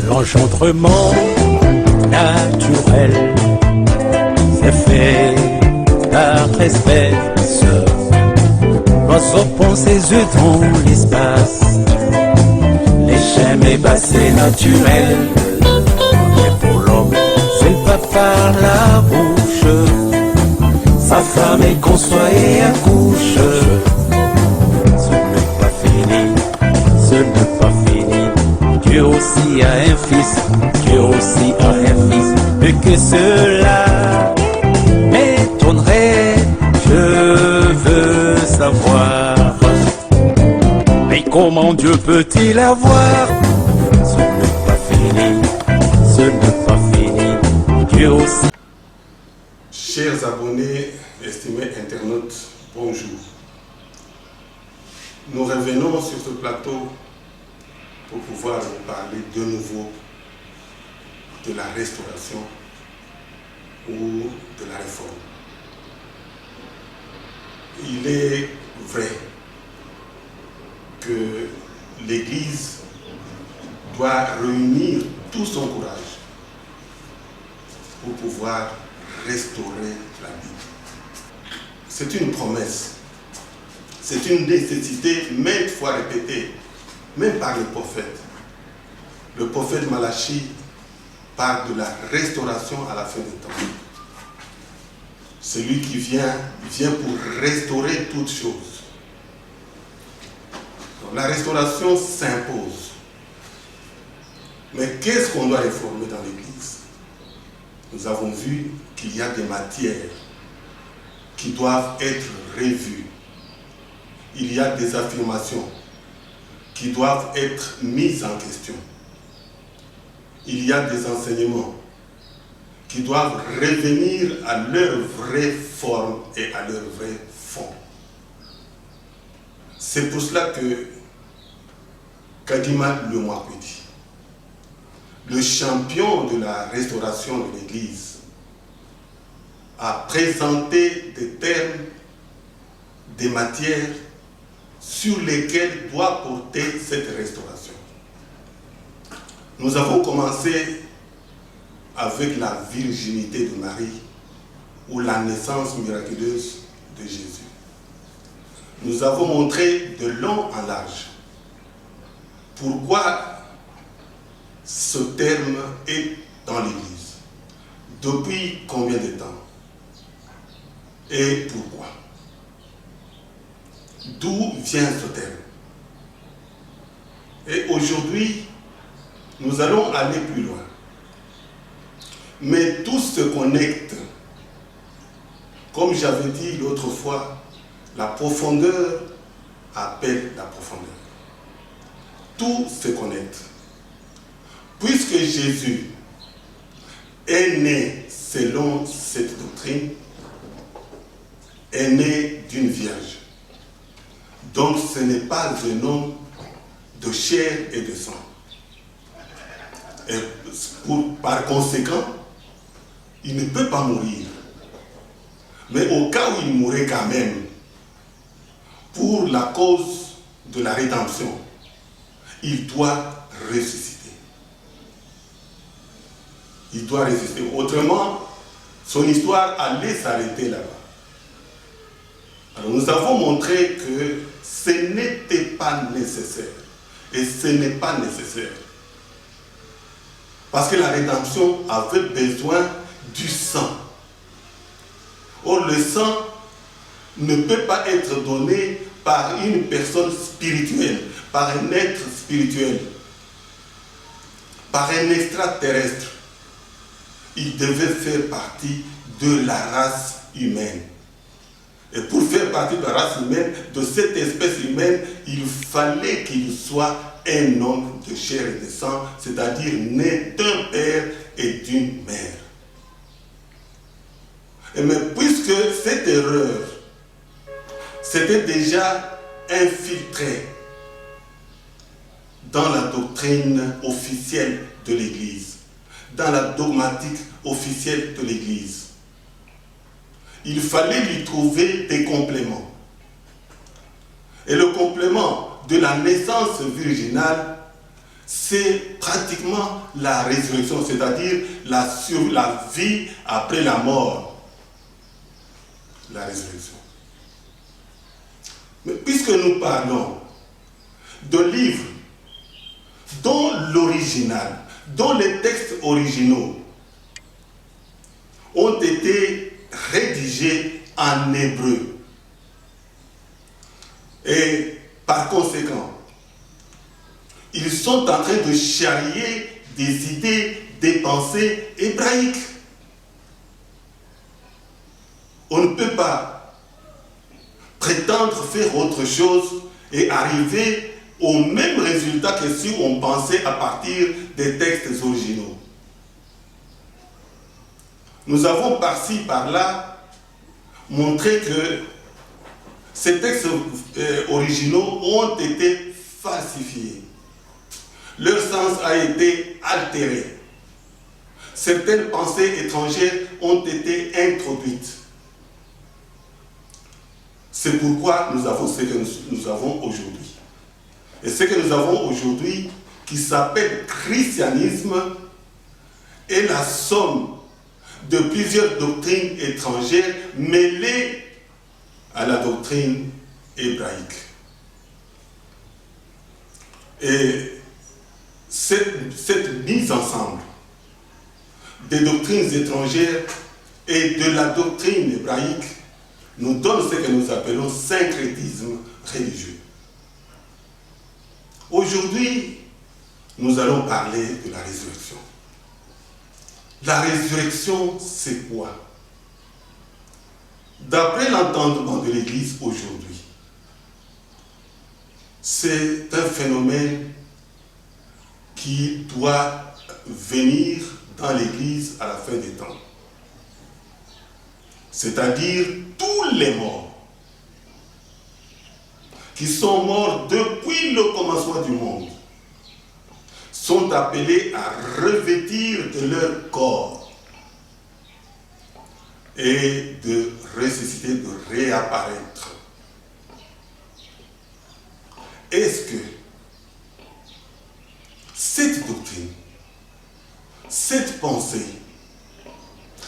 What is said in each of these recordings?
L'engendrement naturel s'est fait par espèce. L'oiseau pond ses œufs dans l'espace. Les gemmes c'est naturel. Mais pour l'homme, c'est pas par la bouche. Sa femme est conçoit et accouche. Ce n'est pas fini, ce n'est pas fini. Dieu aussi a un fils, Dieu aussi a un fils. Et que cela m'étonnerait, je veux savoir. Mais comment Dieu peut-il avoir? Ce n'est pas fini, ce n'est pas fini. Dieu aussi. Chers abonnés, estimés internautes, bonjour. Nous revenons sur ce plateau pour pouvoir vous parler de nouveau de la restauration ou de la réforme. Il est vrai que l'Église doit réunir tout son courage pour pouvoir restaurer la Bible. C'est une promesse, c'est une nécessité maintes fois répétée, même par le prophète. Le prophète Malachi parle de la restauration à la fin des temps. Celui qui vient pour restaurer toutes choses. Donc, la restauration s'impose. Mais qu'est-ce qu'on doit réformer dans l'Église? Nous avons vu qu'il y a des matières qui doivent être revues. Il y a des affirmations qui doivent être mises en question. Il y a des enseignements qui doivent revenir à leur vraie forme et à leur vrai fond. C'est pour cela que Kadima Lemouakoudi, le champion de la restauration de l'Église, a présenté des termes, des matières sur lesquelles doit porter cette restauration. Nous avons commencé avec la virginité de Marie ou la naissance miraculeuse de Jésus. Nous avons montré de long en large pourquoi ce terme est dans l'Église. Depuis combien de temps? Et pourquoi? D'où vient ce terme? Et aujourd'hui, nous allons aller plus loin. Mais tout se connecte. Comme j'avais dit l'autre fois, la profondeur appelle la profondeur. Tout se connecte. Puisque Jésus est né selon cette doctrine, est né d'une vierge. Donc ce n'est pas un homme de chair et de sang. Et par conséquent, il ne peut pas mourir. Mais au cas où il mourrait quand même, pour la cause de la rédemption, il doit ressusciter. Il doit ressusciter. Autrement, son histoire allait s'arrêter là-bas. Alors nous avons montré que ce n'était pas nécessaire. Et ce n'est pas nécessaire. Parce que la rédemption avait besoin du sang. Or, le sang ne peut pas être donné par une personne spirituelle, par un être spirituel, par un extraterrestre. Il devait faire partie de la race humaine. Et pour faire partie de la race humaine, de cette espèce humaine, il fallait qu'il soit un homme de chair et de sang, c'est-à-dire né d'un père et d'une mère. Mais puisque cette erreur s'était déjà infiltrée dans la doctrine officielle de l'Église, dans la dogmatique officielle de l'Église, il fallait lui trouver des compléments. Et le complément de la naissance virginale, c'est pratiquement la résurrection, c'est-à-dire la vie après la mort. La résurrection. Mais puisque nous parlons de livres dont l'original, dont les textes originaux ont été rédigés en hébreu, et par conséquent, ils sont en train de charrier des idées, des pensées hébraïques. On ne peut pas prétendre faire autre chose et arriver au même résultat que si on pensait à partir des textes originaux. Nous avons par-ci, par-là, montré que ces textes originaux ont été falsifiés. Leur sens a été altéré. Certaines pensées étrangères ont été introduites. C'est pourquoi nous avons ce que nous avons aujourd'hui. Et ce que nous avons aujourd'hui, qui s'appelle christianisme, est la somme de plusieurs doctrines étrangères mêlées à la doctrine hébraïque. Et cette mise ensemble des doctrines étrangères et de la doctrine hébraïque nous donne ce que nous appelons syncrétisme religieux. Aujourd'hui, nous allons parler de la résurrection. La résurrection, c'est quoi? D'après l'entendement de l'Église aujourd'hui, c'est un phénomène qui doit venir dans l'Église à la fin des temps. C'est-à-dire tous les morts qui sont morts depuis le commencement du monde sont appelés à revêtir de leur corps et de ressusciter, de réapparaître. Est-ce que cette doctrine, cette pensée,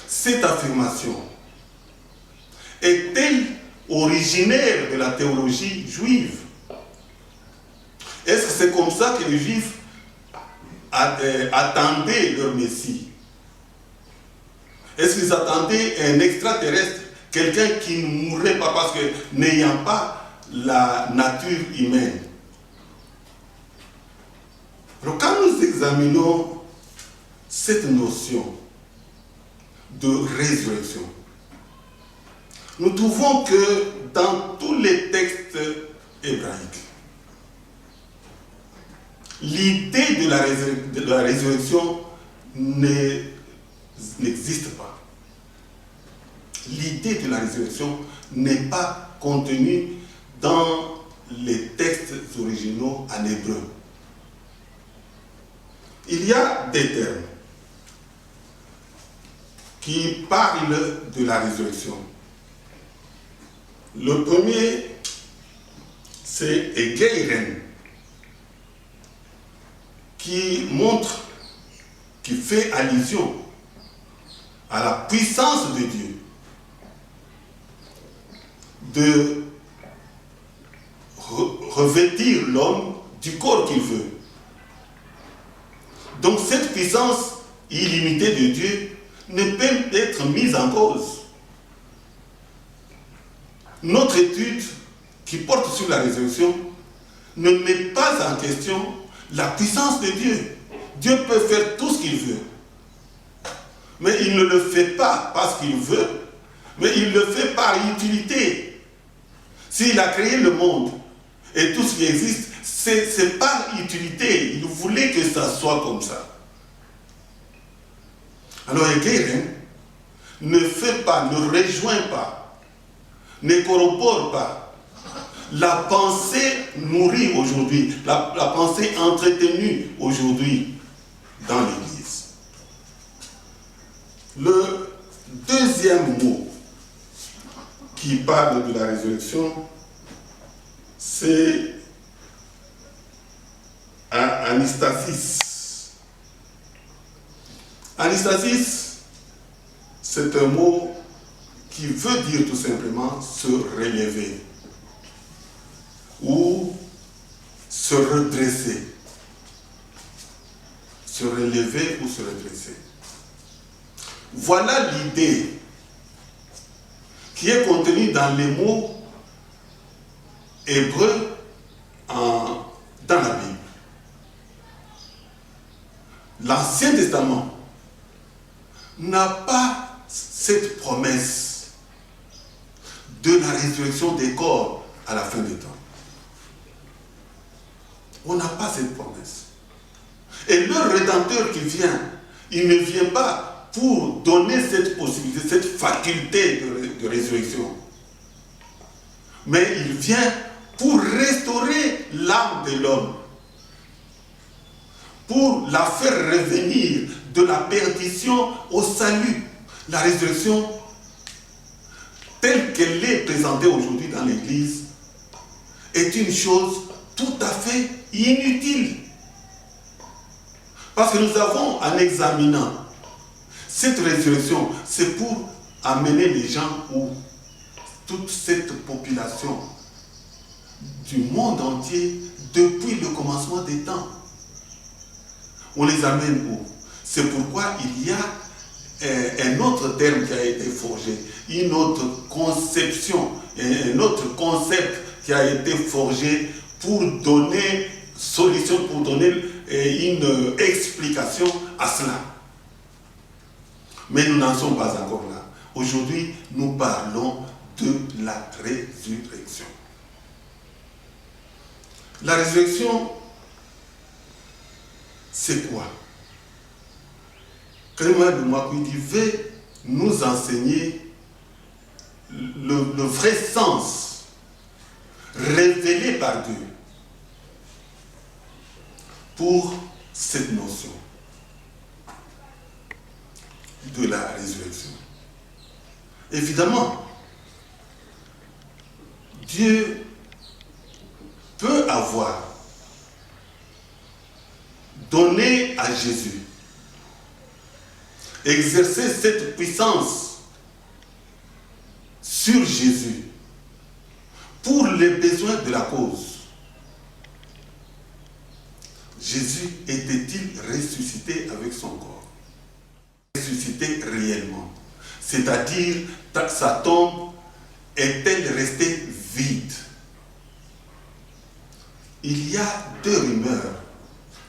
cette affirmation est-elle originaire de la théologie juive? Est-ce que c'est comme ça que les Juifs attendaient leur Messie? Est-ce qu'ils attendaient un extraterrestre, quelqu'un qui ne mourrait pas parce que n'ayant pas la nature humaine? Alors quand nous examinons cette notion de résurrection, nous trouvons que dans tous les textes hébraïques, l'idée de la résurrection n'existe pas. L'idée de la résurrection n'est pas contenue dans les textes originaux en hébreu. Il y a des termes qui parlent de la résurrection. Le premier, c'est Egeiren, qui fait allusion à la puissance de Dieu de revêtir l'homme du corps qu'il veut. Donc cette puissance illimitée de Dieu ne peut être mise en cause. Notre étude qui porte sur la résurrection ne met pas en question la puissance de Dieu. Dieu peut faire tout ce qu'il veut. Mais il ne le fait pas parce qu'il veut, mais il le fait par utilité. S'il a créé le monde et tout ce qui existe, c'est par utilité. Il voulait que ça soit comme ça. Alors Egeiren ne fait pas, ne rejoint pas, ne corrobore pas la pensée nourrie aujourd'hui, la pensée entretenue aujourd'hui dans l'Église. Le deuxième mot qui parle de la résurrection, c'est anastasis. Anastasis, c'est un mot qui veut dire tout simplement se relever ou se redresser. Se relever ou se redresser. Voilà l'idée qui est contenue dans les mots hébreux dans la Bible. L'Ancien Testament n'a pas cette promesse de la résurrection des corps à la fin des temps. On n'a pas cette promesse. Et le Rédempteur qui vient, il ne vient pas pour donner cette possibilité, cette faculté de résurrection. Mais il vient pour restaurer l'âme de l'homme, pour la faire revenir de la perdition au salut. La résurrection, telle qu'elle est présentée aujourd'hui dans l'Église, est une chose tout à fait inutile. Parce que nous avons, en examinant cette résurrection, c'est pour amener les gens où toute cette population du monde entier, depuis le commencement des temps, on les amène où? C'est pourquoi il y a un autre terme qui a été forgé, une autre conception, un autre concept qui a été forgé pour donner solution, pour donner une explication à cela. Mais nous n'en sommes pas encore là. Aujourd'hui, nous parlons de la résurrection. La résurrection, c'est quoi? Créma de Mouakou veut nous enseigner le vrai sens révélé par Dieu pour cette notion de la résurrection. Évidemment, Dieu peut avoir donné à Jésus, exercer cette puissance sur Jésus pour les besoins de la cause. Jésus était-il ressuscité avec son corps? Ressuscité réellement. C'est-à-dire, sa tombe est-elle restée vide? Il y a deux rumeurs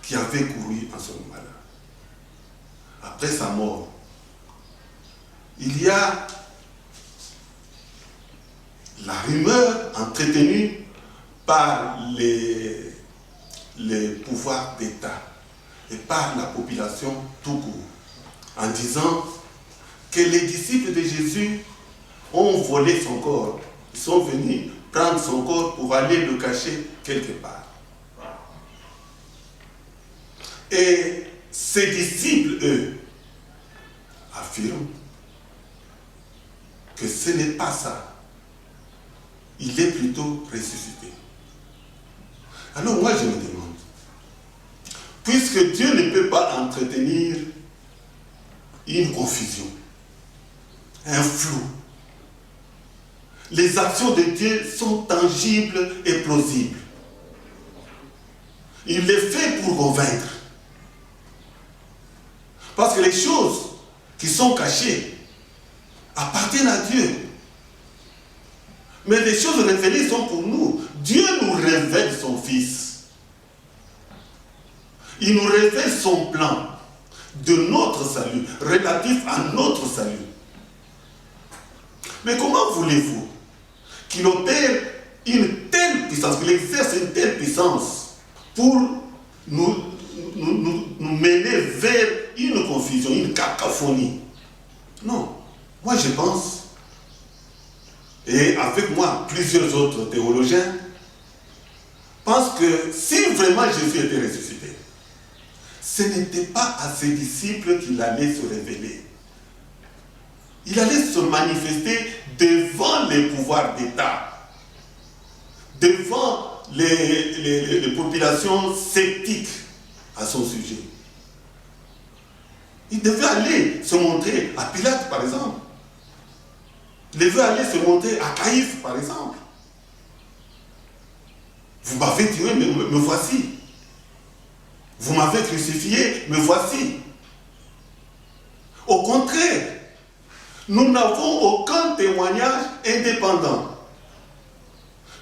qui avaient couru en ce moment-là. Après sa mort, il y a la rumeur entretenue par les pouvoirs d'État et par la population tout court, en disant que les disciples de Jésus ont volé son corps. Ils sont venus prendre son corps pour aller le cacher quelque part. Et ses disciples, eux, affirment que ce n'est pas ça. Il est plutôt ressuscité. Alors moi je me demande, puisque Dieu ne peut pas entretenir une confusion, un flou, les actions de Dieu sont tangibles et plausibles. Il les fait pour convaincre. Parce que les choses qui sont cachées appartiennent à Dieu. Mais les choses révélées sont pour nous. Dieu nous révèle son Fils. Il nous révèle son plan de notre salut, relatif à notre salut. Mais comment voulez-vous qu'il opère une telle puissance, qu'il exerce une telle puissance pour nous mener vers une confusion, une cacophonie? Non. Moi je pense, et avec moi plusieurs autres théologiens, pensent que si vraiment Jésus était ressuscité, ce n'était pas à ses disciples qu'il allait se révéler. Il allait se manifester devant les pouvoirs d'État, devant les populations sceptiques à son sujet. Il devait aller se montrer à Pilate, par exemple. Il devait aller se montrer à Caïphe, par exemple. Vous m'avez tué, me voici. Vous m'avez crucifié, me voici. Au contraire, nous n'avons aucun témoignage indépendant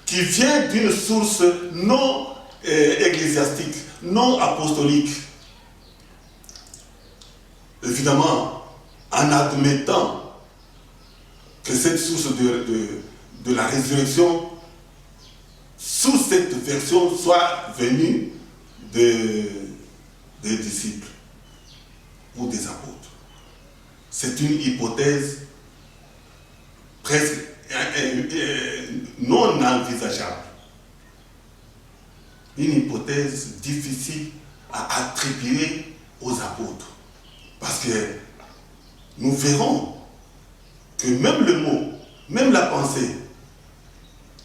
qui vient d'une source non ecclésiastique, non apostolique. Évidemment, en admettant que cette source de la résurrection, sous cette version, soit venue des disciples ou des apôtres. C'est une hypothèse presque non envisageable. Une hypothèse difficile à attribuer aux apôtres. Parce que nous verrons que même le mot, même la pensée,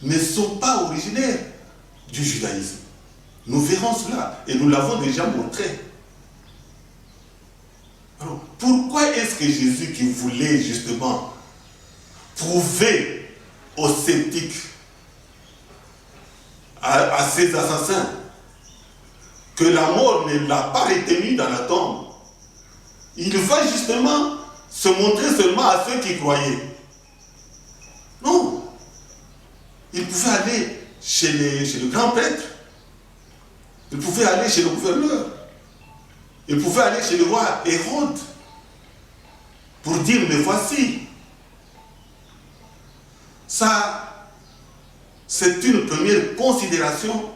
ne sont pas originaires du judaïsme. Nous verrons cela et nous l'avons déjà montré. Alors, pourquoi est-ce que Jésus, qui voulait justement prouver aux sceptiques, à ces assassins, que la mort ne l'a pas retenu dans la tombe, il va justement se montrer seulement à ceux qui croyaient? Non. Il pouvait aller chez le grand prêtre. Il pouvait aller chez le gouverneur. Il pouvait aller chez le roi Hérode pour dire, mais voici. Ça, c'est une première considération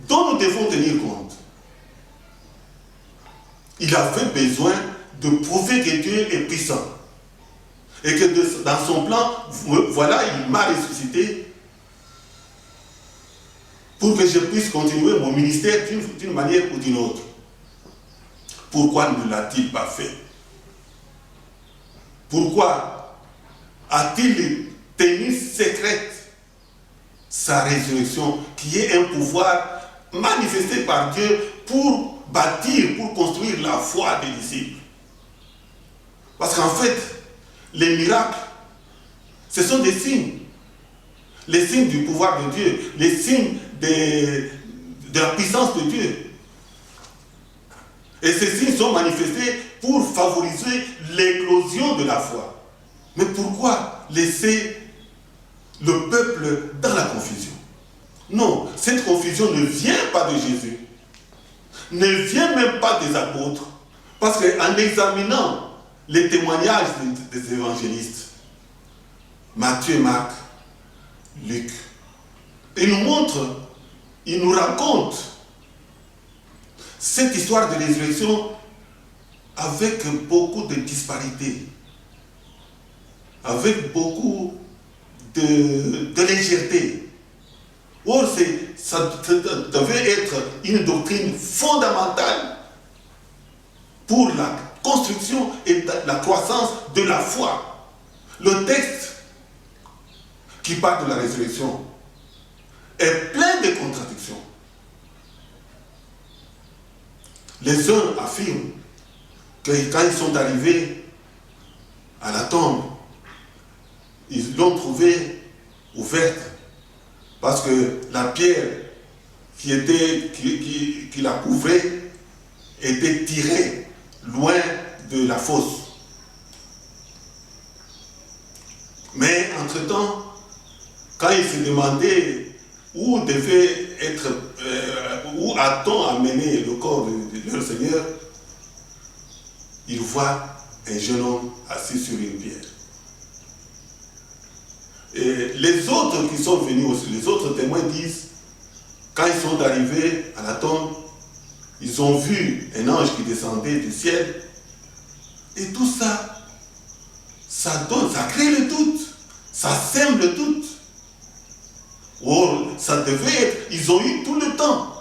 dont nous devons tenir compte. Il avait besoin de prouver que Dieu est puissant. Et que dans son plan, voilà, il m'a ressuscité pour que je puisse continuer mon ministère d'une manière ou d'une autre. Pourquoi ne l'a-t-il pas fait? Pourquoi a-t-il tenu secrète sa résurrection, qui est un pouvoir manifesté par Dieu pour bâtir, pour construire la foi des disciples? Parce qu'en fait, les miracles, ce sont des signes. Les signes du pouvoir de Dieu, les signes de la puissance de Dieu. Et ces signes sont manifestés pour favoriser l'éclosion de la foi. Mais pourquoi laisser le peuple dans la confusion? Non, cette confusion ne vient pas de Jésus, ne vient même pas des apôtres. Parce qu'en examinant les témoignages des évangélistes, Matthieu, Marc, Luc, ils nous montrent, ils nous racontent cette histoire de résurrection avec beaucoup de disparités, avec beaucoup de légèreté. Or, ça devait être une doctrine fondamentale pour la construction et la croissance de la foi. Le texte qui parle de la résurrection est plein de contradictions. Les uns affirment que quand ils sont arrivés à la tombe, ils l'ont trouvée ouverte parce que la pierre qui la couvrait était tirée loin de la fosse. Mais entre-temps, quand ils se demandaient où devait être, où a-t-on amené le corps de leur Seigneur, ils voient un jeune homme assis sur une pierre. Et les autres qui sont venus aussi, les autres témoins disent, quand ils sont arrivés à la tombe, ils ont vu un ange qui descendait du ciel. Et tout ça, ça crée le doute, ça sème le doute. Or, ça devait être, ils ont eu tout le temps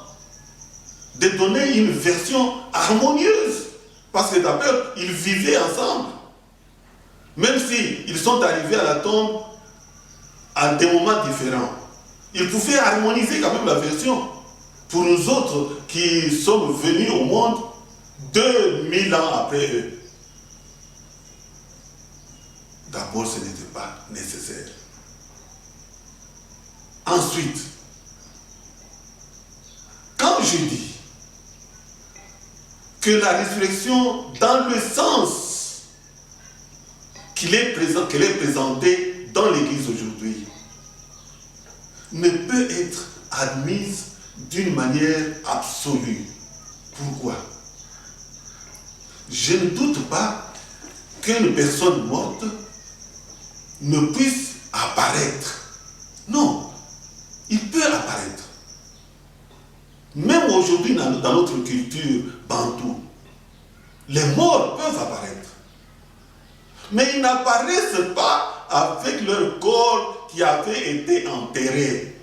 de donner une version harmonieuse. Parce que d'abord, ils vivaient ensemble. Même s'ils sont arrivés à la tombe à des moments différents. Il pouvait harmoniser quand même la version. Pour nous autres qui sommes venus au monde 2000 ans après eux. D'abord, ce n'était pas nécessaire. Ensuite, quand je dis que la résurrection, dans le sens qu'elle est présentée dans l'Église aujourd'hui, ne peut être admise d'une manière absolue. Pourquoi? Je ne doute pas qu'une personne morte ne puisse apparaître. Non, il peut apparaître. Même aujourd'hui, dans notre culture bantoue, les morts peuvent apparaître. Mais ils n'apparaissent pas avec leur corps qui avait été enterré.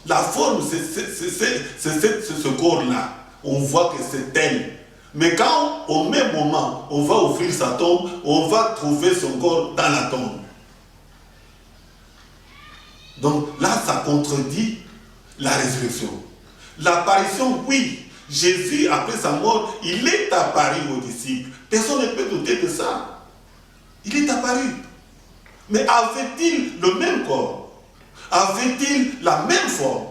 La forme, c'est ce corps-là. On voit que c'est elle. Mais quand, au même moment, on va ouvrir sa tombe, on va trouver son corps dans la tombe. Donc là, ça contredit la résurrection. L'apparition, oui. Jésus, après sa mort, il est apparu aux disciples. Personne ne peut douter de ça. Il est apparu. Mais avait-il le même corps? Avait-il la même forme?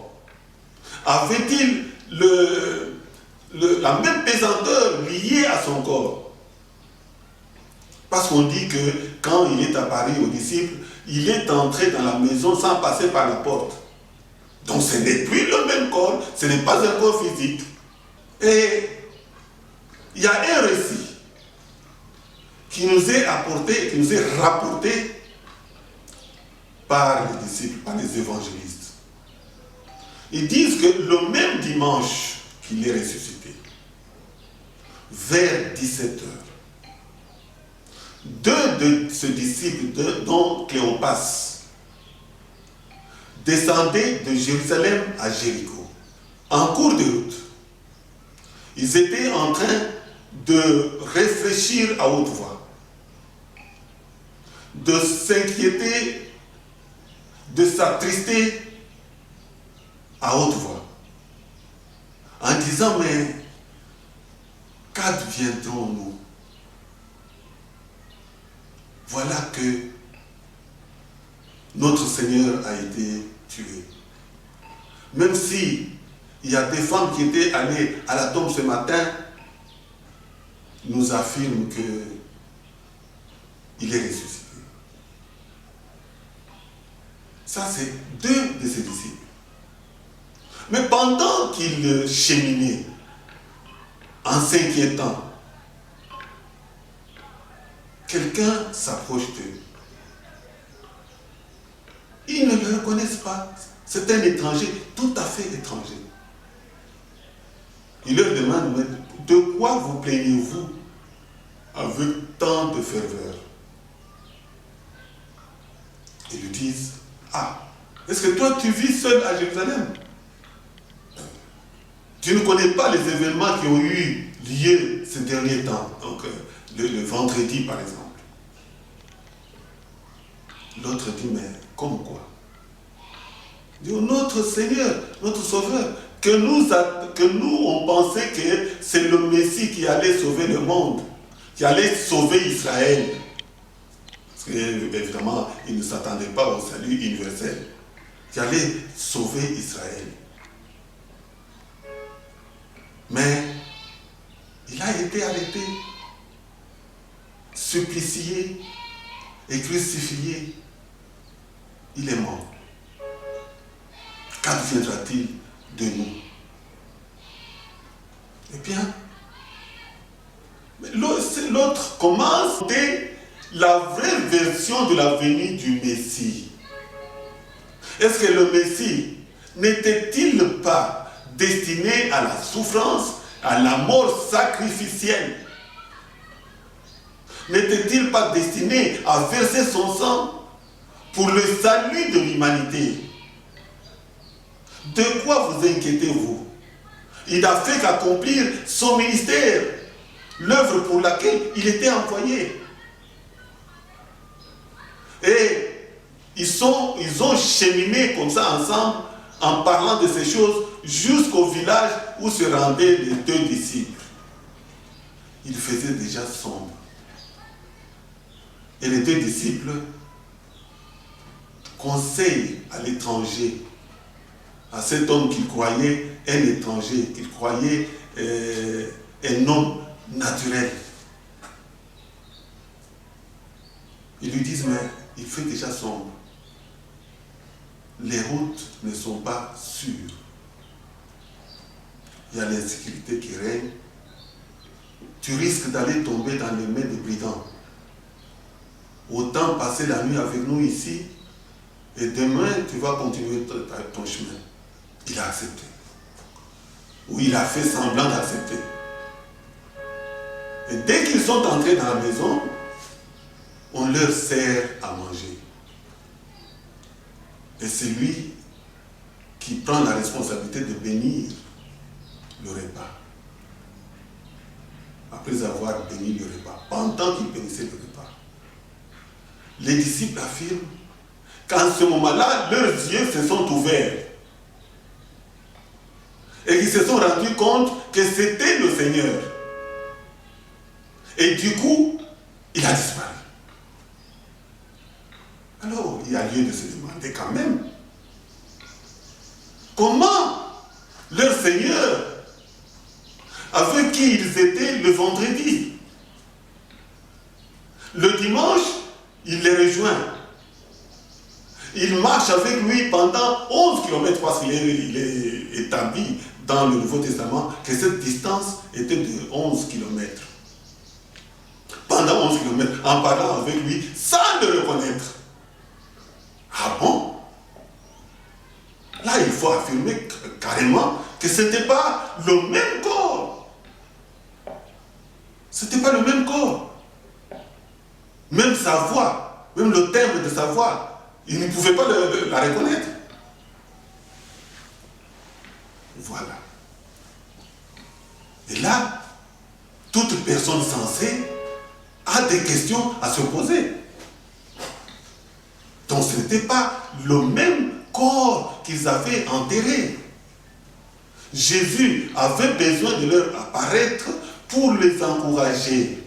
Avait-il la même pesanteur liée à son corps? Parce qu'on dit que quand il est apparu aux disciples, il est entré dans la maison sans passer par la porte. Donc ce n'est plus le même corps, ce n'est pas un corps physique. Et il y a un récit qui nous est apporté, qui nous est rapporté par les disciples, par les évangélistes. Ils disent que le même dimanche qu'il est ressuscité, vers 17h, deux de ses disciples, dont Cléopas, descendaient de Jérusalem à Jéricho. En cours de route, ils étaient en train de réfléchir à haute voix, de s'inquiéter, de s'attrister à haute voix, en disant, mais qu'adviendrons-nous? Voilà que notre Seigneur a été tué. Même si il y a des femmes qui étaient allées à la tombe ce matin, nous affirment qu'il est ressuscité. Ça, c'est deux de ses disciples. Mais pendant qu'ils cheminaient, en s'inquiétant, quelqu'un s'approche d'eux. Ils ne le reconnaissent pas. C'est un étranger, tout à fait étranger. Il leur demande, mais de quoi vous plaignez-vous avec tant de ferveur? Ils lui disent, ah, est-ce que toi tu vis seul à Jérusalem? Tu ne connais pas les événements qui ont eu lieu ces derniers temps, donc le vendredi par exemple. L'autre dit, mais comme quoi? Il dit, notre Seigneur, notre Sauveur, que nous on pensait que c'est le Messie qui allait sauver le monde, qui allait sauver Israël. Parce qu'évidemment, il ne s'attendait pas au salut universel, qui allait sauver Israël. Mais il a été arrêté, supplicié et crucifié. Il est mort. Qu'adviendra-t-il de nous? Eh bien, l'autre commence à dire la vraie version de la venue du Messie. Est-ce que le Messie n'était-il pas destiné à la souffrance, à la mort sacrificielle? N'était-il pas destiné à verser son sang pour le salut de l'humanité? De quoi vous inquiétez-vous? Il n'a fait qu'accomplir son ministère, l'œuvre pour laquelle il était envoyé. Et ils ont cheminé comme ça ensemble en parlant de ces choses jusqu'au village où se rendaient les 2 disciples. Il faisait déjà sombre. Et les 2 disciples conseillent à l'étranger, à cet homme qu'ils croyaient un étranger, qu'ils croyaient un homme naturel. Ils lui disent, mais il fait déjà sombre. Les routes ne sont pas sûres. Il y a l'insécurité qui règne. Tu risques d'aller tomber dans les mains des brigands. Autant passer la nuit avec nous ici, et demain tu vas continuer ton chemin. Il a accepté. Ou il a fait semblant d'accepter. Et dès qu'ils sont entrés dans la maison, on leur sert à manger. Et c'est lui qui prend la responsabilité de bénir le repas. Après avoir béni le repas, pendant qu'il bénissait le repas, les disciples affirment qu'en ce moment-là, leurs yeux se sont ouverts et qu'ils se sont rendus compte que c'était le Seigneur. Et du coup, il a disparu. Alors, il y a lieu de se demander quand même comment leur Seigneur, avec qui ils étaient le vendredi, le dimanche, il les rejoint. Il marche avec lui pendant 11 km parce qu'il est établi dans le Nouveau Testament que cette distance était de 11 km. Pendant 11 km, en parlant avec lui, sans le reconnaître. Ah bon? Là, il faut affirmer carrément que ce n'était pas le même corps. Ce n'était pas le même corps. Même sa voix, même le timbre de sa voix, il ne pouvait pas la reconnaître. Voilà. Et là, toute personne sensée a des questions à se poser. Donc ce n'était pas le même corps qu'ils avaient enterré. Jésus avait besoin de leur apparaître pour les encourager,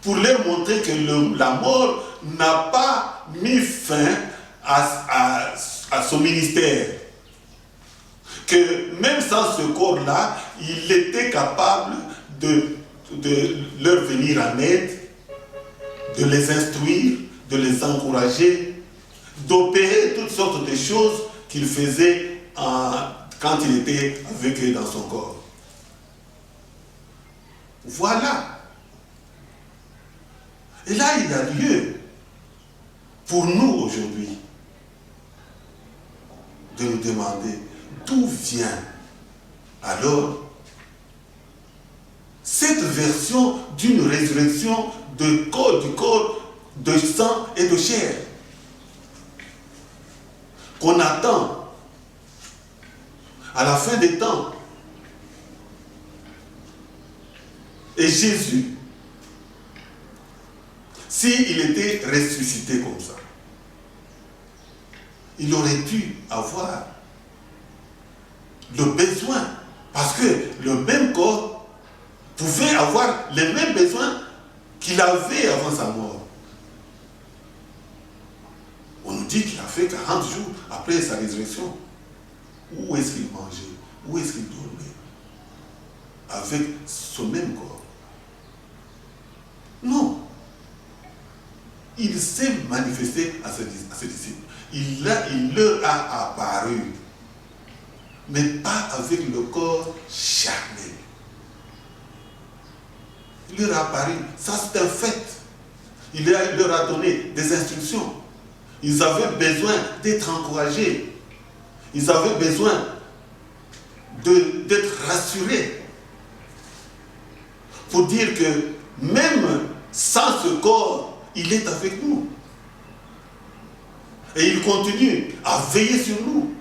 pour leur montrer que la mort n'a pas mis fin à son ministère. Que même sans ce corps-là, il était capable de leur venir en aide, de les instruire, de les encourager, d'opérer toutes sortes de choses qu'il faisait quand il était avec eux dans son corps. Voilà. Et là, il y a lieu pour nous aujourd'hui de nous demander d'où vient alors cette version d'une résurrection du corps, de sang et de chair qu'on attend à la fin des temps. Et Jésus, s'il était ressuscité comme ça, il aurait dû avoir le besoin, parce que le même corps pouvait avoir les mêmes besoins qu'il avait avant sa mort. On nous dit qu'il a fait 40 jours après sa résurrection. Où est-ce qu'il mangeait? Où est-ce qu'il dormait? Avec son même corps? Non. Il s'est manifesté à ses disciples. Il leur a apparu, mais pas avec le corps charnel. Il leur a apparu, ça c'est un fait. Il leur a donné des instructions. Ils avaient besoin d'être encouragés. Ils avaient besoin d'être rassurés. Pour dire que même sans ce corps, il est avec nous. Et il continue à veiller sur nous.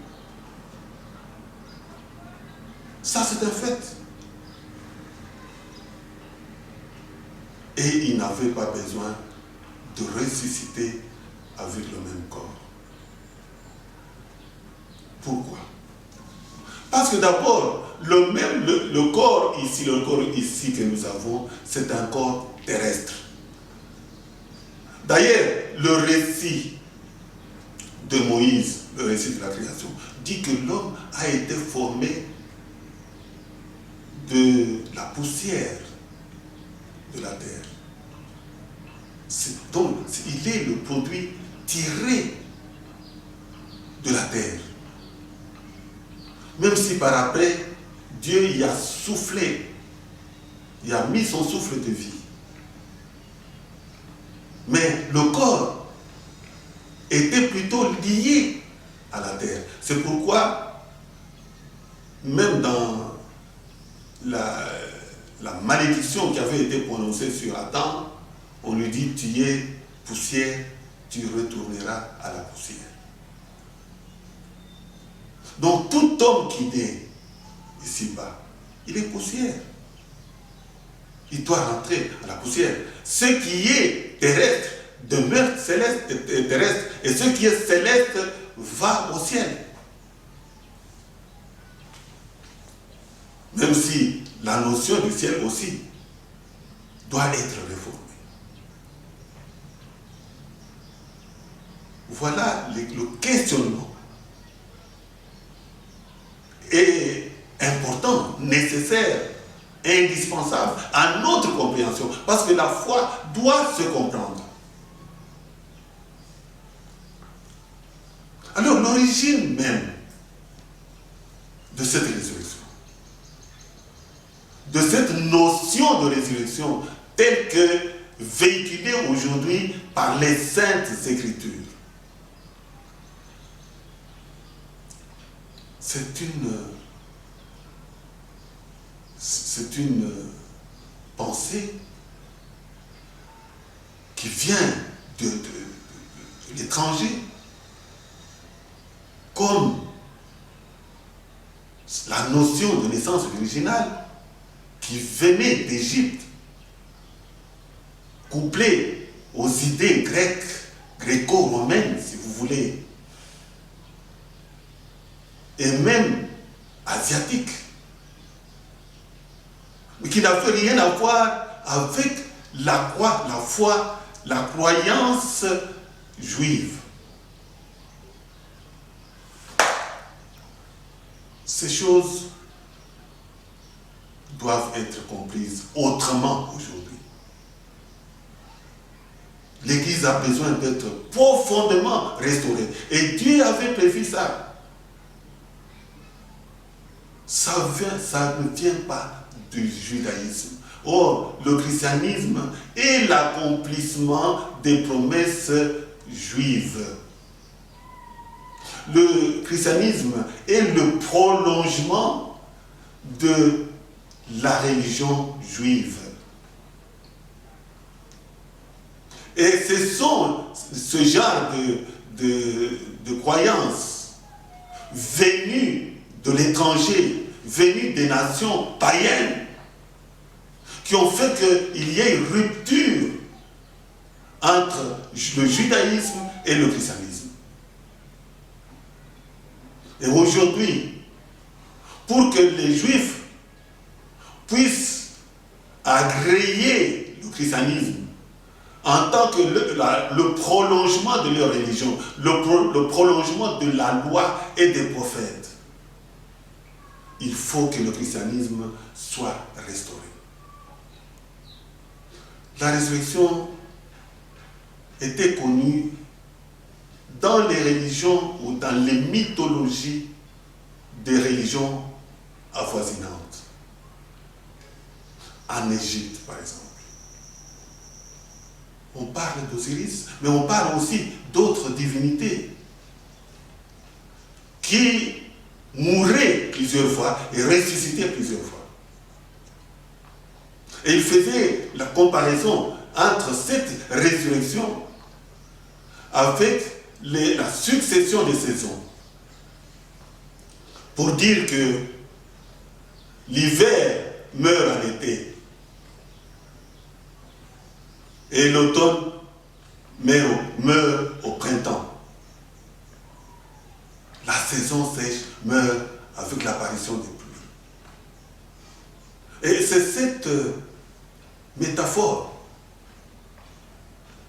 Ça, c'est un fait. Et il n'avait pas besoin de ressusciter avec le même corps. Pourquoi? Parce que d'abord, le corps ici que nous avons, c'est un corps terrestre. D'ailleurs, le récit de Moïse, le récit de la création, dit que l'homme a été formé de la poussière de la terre. Donc, il est le produit tiré de la terre. Même si par après, Dieu y a soufflé, il a mis son souffle de vie. Mais le corps était plutôt lié à la terre. C'est pourquoi, même dans la malédiction qui avait été prononcée sur Adam, on lui dit, tu es poussière, tu retourneras à la poussière. Donc tout homme qui naît ici-bas, il est poussière. Il doit rentrer à la poussière. Ce qui est terrestre demeure terrestre, et ce qui est céleste va au ciel. Même si la notion du ciel aussi doit être réformée. Voilà le questionnement est important, nécessaire, indispensable à notre compréhension, parce que la foi doit se comprendre. Alors l'origine même de cette résurrection, de cette notion de résurrection telle que véhiculée aujourd'hui par les Saintes Écritures, c'est une pensée qui vient de l'étranger, comme la notion de naissance originale qui venait d'Égypte, couplée aux idées grecques, gréco-romaines, si vous voulez, et même asiatiques, mais qui n'avait rien à voir avec la foi, la croyance juive. Ces choses doivent être comprises autrement aujourd'hui. L'Église a besoin d'être profondément restaurée. Et Dieu avait prévu ça. Ça ne vient pas du judaïsme. Or, le christianisme est l'accomplissement des promesses juives. Le christianisme est le prolongement de la religion juive. Et ce genre de croyances venues de l'étranger, venues des nations païennes, qui ont fait qu'il y ait une rupture entre le judaïsme et le christianisme. Et aujourd'hui, pour que les Juifs puissent agréer le christianisme en tant que le prolongement de leur religion, le prolongement de la loi et des prophètes, il faut que le christianisme soit restauré. La résurrection était connue dans les religions ou dans les mythologies des religions avoisinantes. En Égypte, par exemple. On parle d'Osiris, mais on parle aussi d'autres divinités qui mouraient plusieurs fois et ressuscitaient plusieurs fois. Et il faisait la comparaison entre cette résurrection avec la succession des saisons. Pour dire que l'hiver meurt en été et l'automne meurt au printemps. La saison sèche métaphore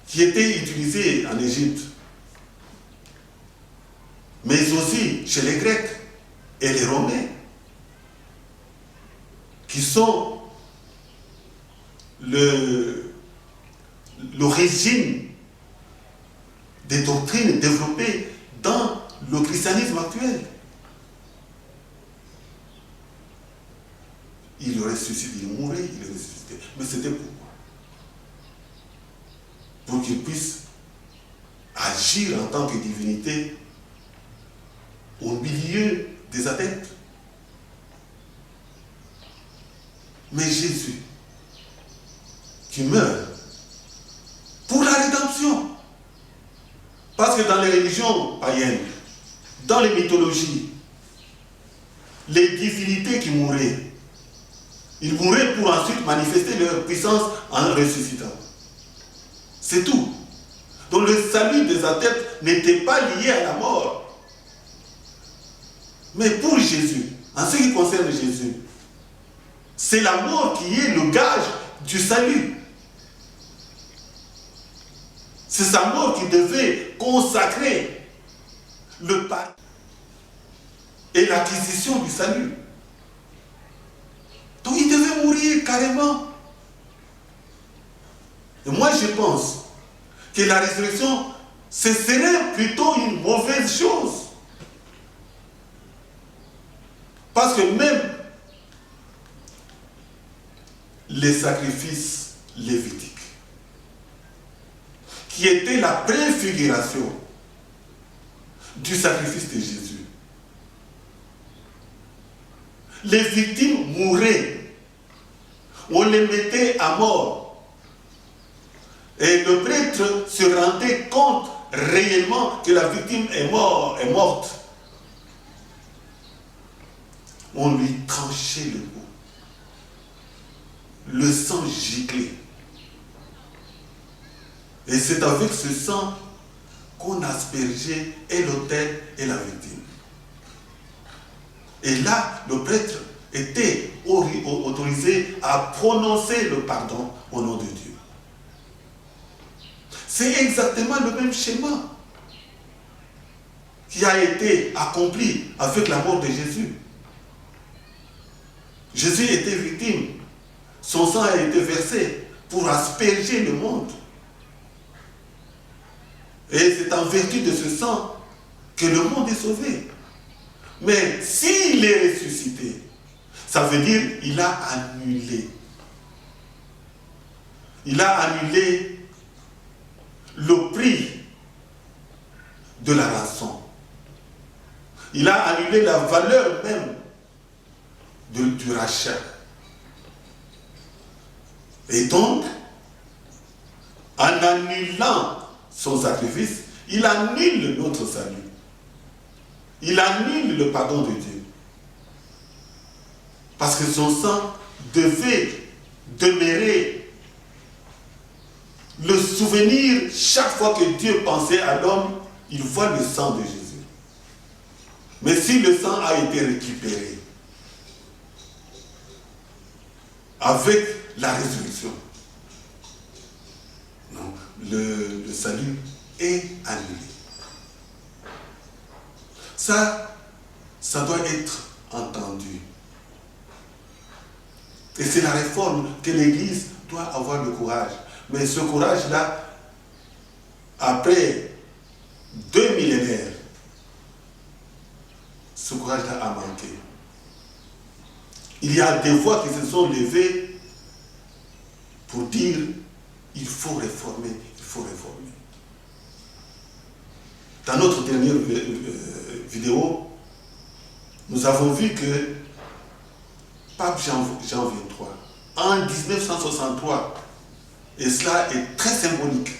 qui était utilisée en Égypte, mais aussi chez les Grecs et les Romains, qui sont l'origine des doctrines développées dans le christianisme actuel. Il ressuscite, il mourait, il ressuscitait. Mais c'était pourquoi? Pour qu'il puisse agir en tant que divinité au milieu des adeptes. Mais Jésus, qui meurt pour la rédemption. Parce que dans les religions païennes, dans les mythologies, les divinités qui mouraient, ils mouraient pour ensuite manifester leur puissance en ressuscitant. C'est tout. Donc le salut des adeptes n'était pas lié à la mort. Mais pour Jésus, en ce qui concerne Jésus, c'est la mort qui est le gage du salut. C'est sa mort qui devait consacrer le pardon et l'acquisition du salut. Donc il devait mourir carrément. Et moi je pense que la résurrection, ce serait plutôt une mauvaise chose. Parce que même les sacrifices lévitiques, qui était la préfiguration du sacrifice de Jésus. Les victimes mouraient. On les mettait à mort. Et le prêtre se rendait compte réellement que la victime est morte. On lui tranchait le cou. Le sang giclait. Et c'est avec ce sang qu'on aspergeait et l'autel et la victime. Et là, le prêtre était autorisé à prononcer le pardon au nom de Dieu. C'est exactement le même schéma qui a été accompli avec la mort de Jésus. Jésus était victime. Son sang a été versé pour asperger le monde. Et c'est en vertu de ce sang que le monde est sauvé. Mais s'il est ressuscité, ça veut dire qu'il a annulé. Il a annulé le prix de la rançon. Il a annulé la valeur même du rachat. Et donc, en annulant son sacrifice, il annule notre salut. Il annule le pardon de Dieu. Parce que son sang devait demeurer le souvenir chaque fois que Dieu pensait à l'homme, il voit le sang de Jésus. Mais si le sang a été récupéré avec la résurrection, donc le salut est annulé. Ça doit être entendu. Et c'est la réforme que l'Église doit avoir le courage. Mais ce courage-là, après 2 millénaires, ce courage-là a manqué. Il y a des voix qui se sont levées pour dire il faut réformer, il faut réformer. Dans notre dernière vidéo, nous avons vu que Pape Jean XXIII, en 1963, et cela est très symbolique,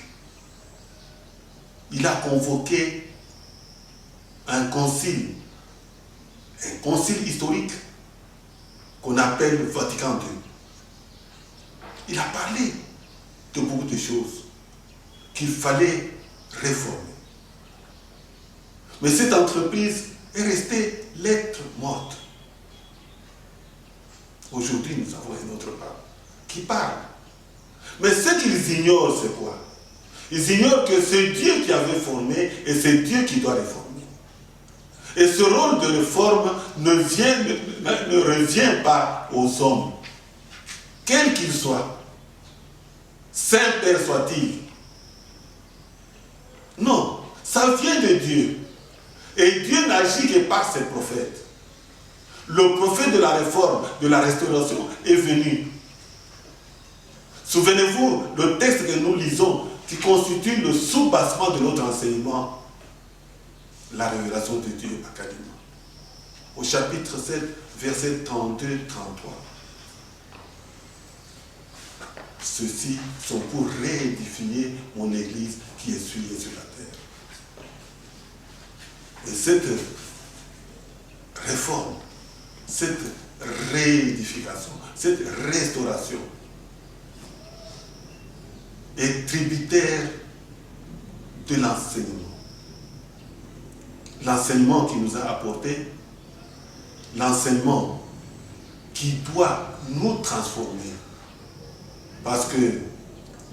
il a convoqué un concile historique qu'on appelle Vatican II. Il a parlé de beaucoup de choses qu'il fallait réformer. Mais cette entreprise est restée lettre morte. Aujourd'hui, nous avons un autre pape qui parle Mais ce qu'ils ignorent, c'est quoi? Ils ignorent que c'est Dieu qui avait formé et c'est Dieu qui doit réformer. Et ce rôle de réforme ne revient pas aux hommes, quels qu'ils soient, Saint-Père soit-il. Non, ça vient de Dieu. Et Dieu n'agit que par ses prophètes. Le prophète de la réforme, de la restauration est venu. Souvenez-vous, le texte que nous lisons, qui constitue le sous-bassement de notre enseignement, la révélation de Dieu académique. Au chapitre 7, versets 32-33. Ceux-ci sont pour réédifier mon église qui est souillée sur la terre. Et cette réforme, cette réédification, cette restauration est tributaire de l'enseignement. L'enseignement qui nous a apporté, l'enseignement qui doit nous transformer. Parce que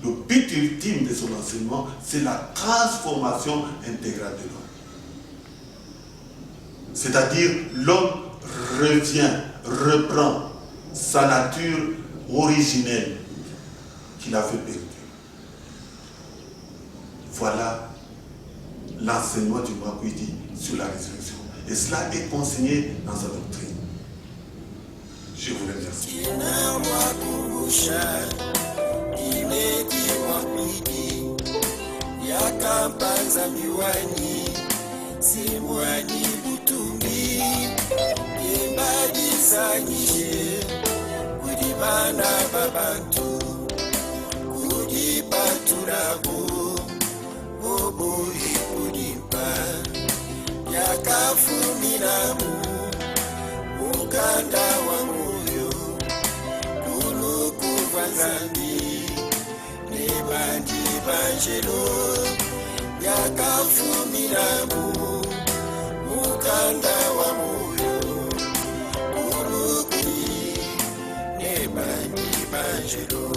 le but ultime de son enseignement, c'est la transformation intégrale de l'homme. C'est-à-dire, l'homme reprend sa nature originelle qu'il avait perdue. Voilà l'enseignement du Makwidi sur la résurrection. Et cela est consigné dans sa doctrine. Je vous remercie. Yakafuminamu ukanda wa moyo kulukuva nzambi nebandi banjelo yakafuminamu ukanda wa moyo kulukuvi nebandi banjelo